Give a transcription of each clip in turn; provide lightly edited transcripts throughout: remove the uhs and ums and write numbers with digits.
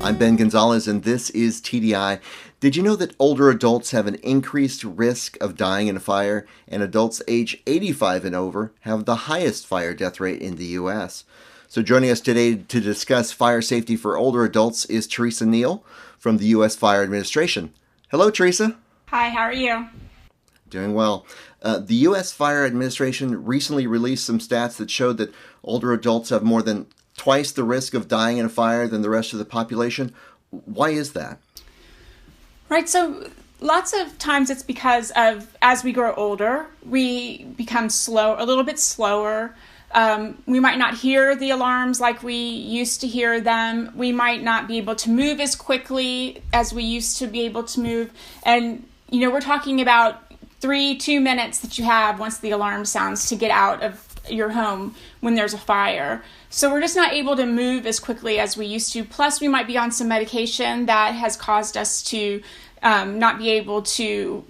I'm Ben Gonzalez, and this is TDI. Did you know that older adults have an increased risk of dying in a fire, and adults age 85 and over have the highest fire death rate in the U.S.? So joining us today to discuss fire safety for older adults is Teresa Neal from the U.S. Fire Administration. Hello, Teresa. Hi, how are you? Doing well. The U.S. Fire Administration recently released some stats that showed that older adults have more than twice the risk of dying in a fire than the rest of the population. Why is that? Right, so lots of times it's because of, as we grow older, we become a little bit slower. We might not hear the alarms like we used to hear them. We might not be able to move as quickly as we used to be able to move. And, we're talking about 2 minutes that you have once the alarm sounds to get out of your home when there's a fire. So we're just not able to move as quickly as we used to. Plus, we might be on some medication that has caused us to not be able to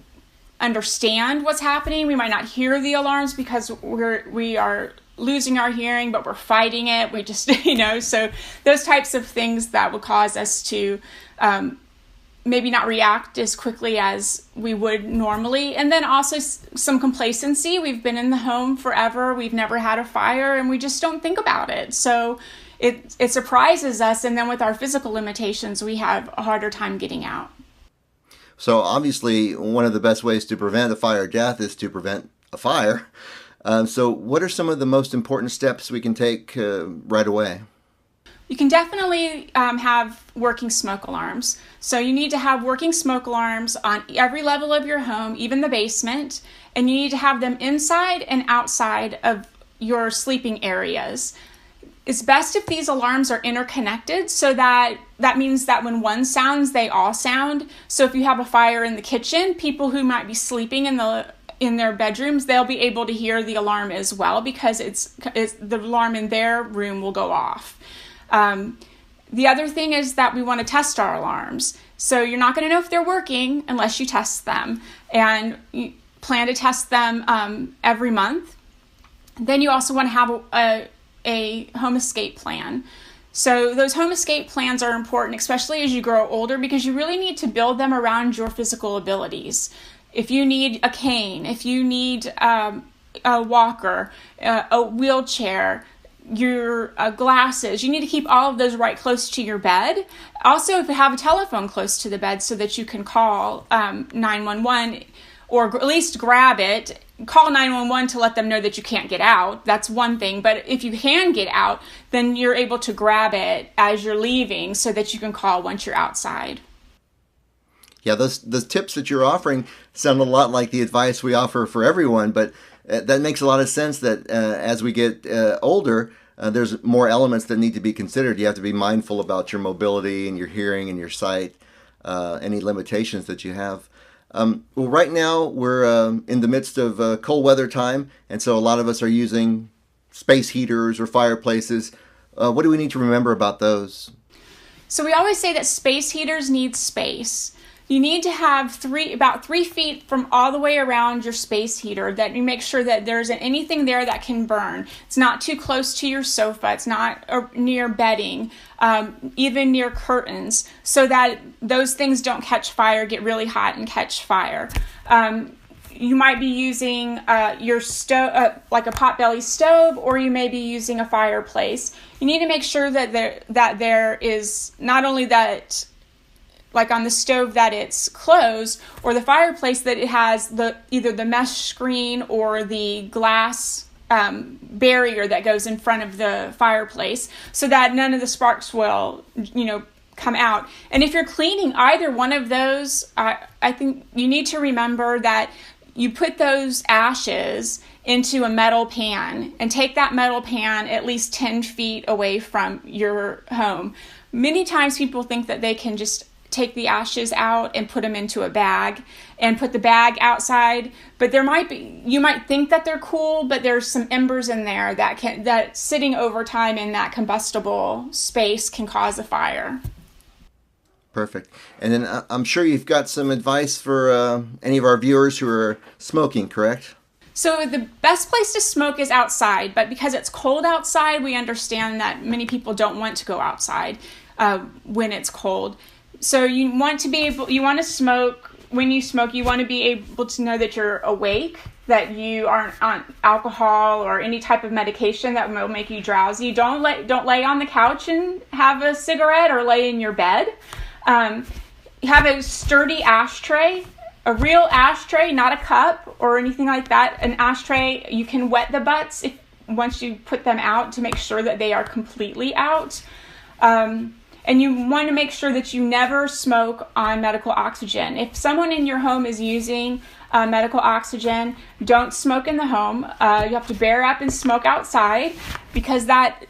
understand what's happening. We might not hear the alarms because we are losing our hearing, but we're fighting it. We just, so those types of things that would cause us to maybe not react as quickly as we would normally. And then also some complacency. We've been in the home forever. We've never had a fire and we just don't think about it. So it surprises us. And then with our physical limitations, we have a harder time getting out. So obviously one of the best ways to prevent a fire death is to prevent a fire. So what are some of the most important steps we can take right away? You can definitely have working smoke alarms. So you need to have working smoke alarms on every level of your home, even the basement, and you need to have them inside and outside of your sleeping areas. It's best if these alarms are interconnected, so that means that when one sounds, they all sound. So if you have a fire in the kitchen, people who might be sleeping in their bedrooms, they'll be able to hear the alarm as well because it's the alarm in their room will go off. The other thing is that we want to test our alarms. So you're not going to know if they're working unless you test them. And you plan to test them every month. Then you also want to have a home escape plan. So those home escape plans are important, especially as you grow older, because you really need to build them around your physical abilities. If you need a cane, if you need a walker, a wheelchair, your glasses, you need to keep all of those right close to your bed. Also, if you have a telephone close to the bed so that you can call 911 or at least grab it, call 911 to let them know that you can't get out. That's one thing. But if you can get out, then you're able to grab it as you're leaving so that you can call once you're outside. Yeah, those tips that you're offering sound a lot like the advice we offer for everyone, but that makes a lot of sense that as we get older, there's more elements that need to be considered. You have to be mindful about your mobility and your hearing and your sight, any limitations that you have. Well, right now we're in the midst of cold weather time, and so a lot of us are using space heaters or fireplaces. What do we need to remember about those? So we always say that space heaters need space. You need to have about 3 feet from all the way around your space heater, that you make sure that there isn't anything there that can burn. It's not too close to your sofa. It's not near bedding, even near curtains, so that those things don't catch fire, get really hot and catch fire. You might be using your stove, like a potbelly stove, or you may be using a fireplace. You need to make sure that there is not only that, like on the stove, that it's closed, or the fireplace that it has either the mesh screen or the glass barrier that goes in front of the fireplace, so that none of the sparks will, come out. And if you're cleaning either one of those, I think you need to remember that you put those ashes into a metal pan and take that metal pan at least 10 feet away from your home. Many times people think that they can just take the ashes out and put them into a bag and put the bag outside, but you might think that they're cool, but there's some embers in there that sitting over time in that combustible space can cause a fire. Perfect. And then I'm sure you've got some advice for any of our viewers who are smoking, correct? So the best place to smoke is outside, but because it's cold outside, we understand that many people don't want to go outside. when it's cold. So you want to smoke. When you smoke, you want to be able to know that you're awake, that you aren't on alcohol or any type of medication that will make you drowsy. Don't lay on the couch and have a cigarette, or lay in your bed. Have a sturdy ashtray, a real ashtray, not a cup or anything like that. An ashtray, you can wet the butts once you put them out to make sure that they are completely out. And you want to make sure that you never smoke on medical oxygen. If someone in your home is using medical oxygen, don't smoke in the home. You have to bear up and smoke outside, because that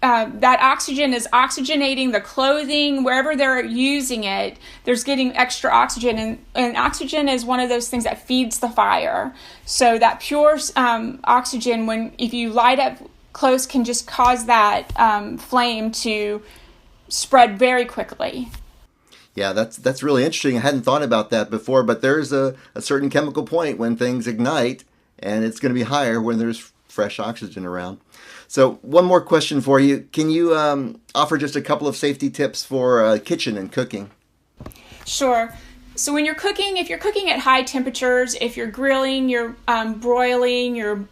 oxygen is oxygenating the clothing. Wherever they're using it, there's getting extra oxygen, and oxygen is one of those things that feeds the fire. So that pure oxygen, if you light up close, can just cause that flame to spread very quickly. Yeah, that's really interesting. I hadn't thought about that before, but there's a certain chemical point when things ignite, and it's going to be higher when there's fresh oxygen around. So one more question for you. Can you offer just a couple of safety tips for kitchen and cooking? Sure. So when you're cooking, if you're cooking at high temperatures, if you're grilling, you're broiling, you're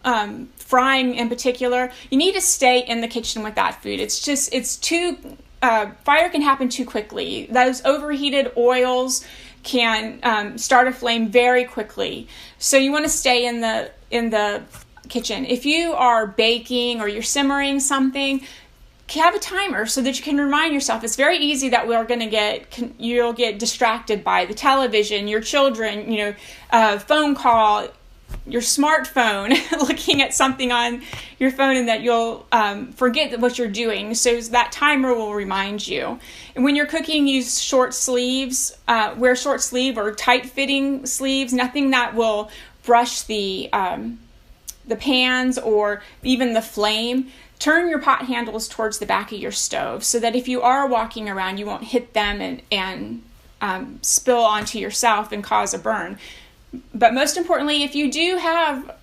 frying in particular, you need to stay in the kitchen with that food. It's too... fire can happen too quickly. Those overheated oils can start a flame very quickly. So you want to stay in the kitchen. If you are baking or you're simmering something, have a timer so that you can remind yourself. It's very easy that you'll get distracted by the television, your children, phone call, your smartphone, looking at something on your phone, and that you'll forget what you're doing. So that timer will remind you. And when you're cooking, use short sleeves. Wear short sleeve or tight-fitting sleeves. Nothing that will brush the pans or even the flame. Turn your pot handles towards the back of your stove so that if you are walking around, you won't hit them and spill onto yourself and cause a burn. But most importantly, if you do have,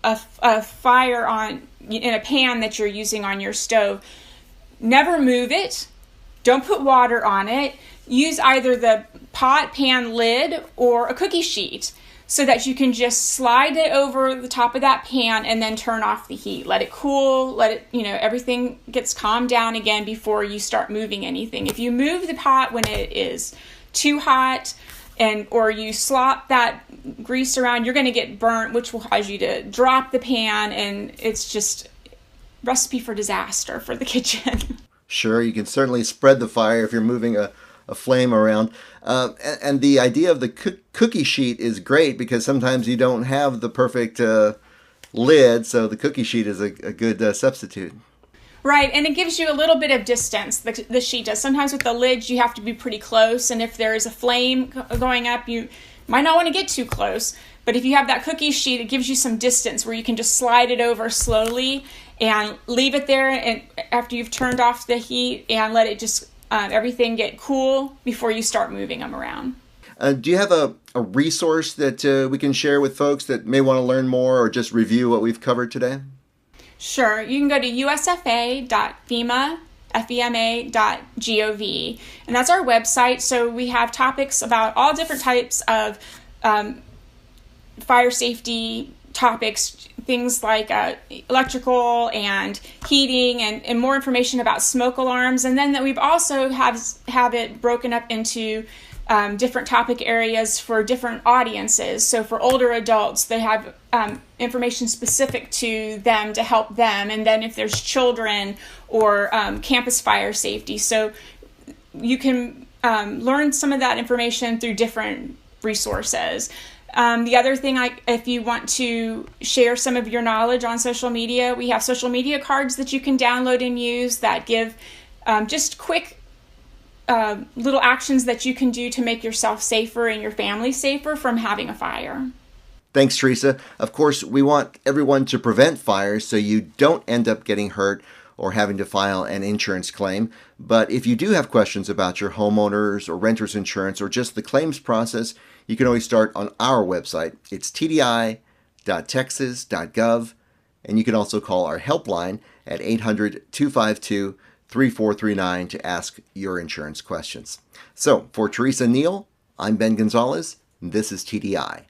a fire in a pan that you're using on your stove, never move it. Don't put water on it. Use either the pot pan lid or a cookie sheet so that you can just slide it over the top of that pan and then turn off the heat. Let it cool, let it, everything gets calmed down again before you start moving anything. If you move the pot when it is too hot, or you slop that grease around, you're going to get burnt, which will cause you to drop the pan, and it's just recipe for disaster for the kitchen. Sure, you can certainly spread the fire if you're moving a flame around. And the idea of the cookie sheet is great, because sometimes you don't have the perfect lid, so the cookie sheet is a good substitute. Right, and it gives you a little bit of distance, the sheet does. Sometimes with the lids, you have to be pretty close, and if there is a flame going up, you might not want to get too close. But if you have that cookie sheet, it gives you some distance where you can just slide it over slowly and leave it there, and after you've turned off the heat, and let it just everything get cool before you start moving them around. Do you have a resource that we can share with folks that may want to learn more or just review what we've covered today? Sure. You can go to usfa.fema.gov, and that's our website. So we have topics about all different types of fire safety topics, things like electrical and heating, and more information about smoke alarms. And then that we've also have it broken up into different topic areas for different audiences. So for older adults, they have information specific to them to help them. And then if there's children or campus fire safety. So you can learn some of that information through different resources. The other thing, if you want to share some of your knowledge on social media, we have social media cards that you can download and use that give just quick little actions that you can do to make yourself safer and your family safer from having a fire. Thanks, Teresa. Of course, we want everyone to prevent fires so you don't end up getting hurt or having to file an insurance claim. But if you do have questions about your homeowners or renters insurance or just the claims process, you can always start on our website. It's tdi.texas.gov, and you can also call our helpline at 800-252-2787. 3439 to ask your insurance questions. So, for Teresa Neal, I'm Ben Gonzalez, and this is TDI.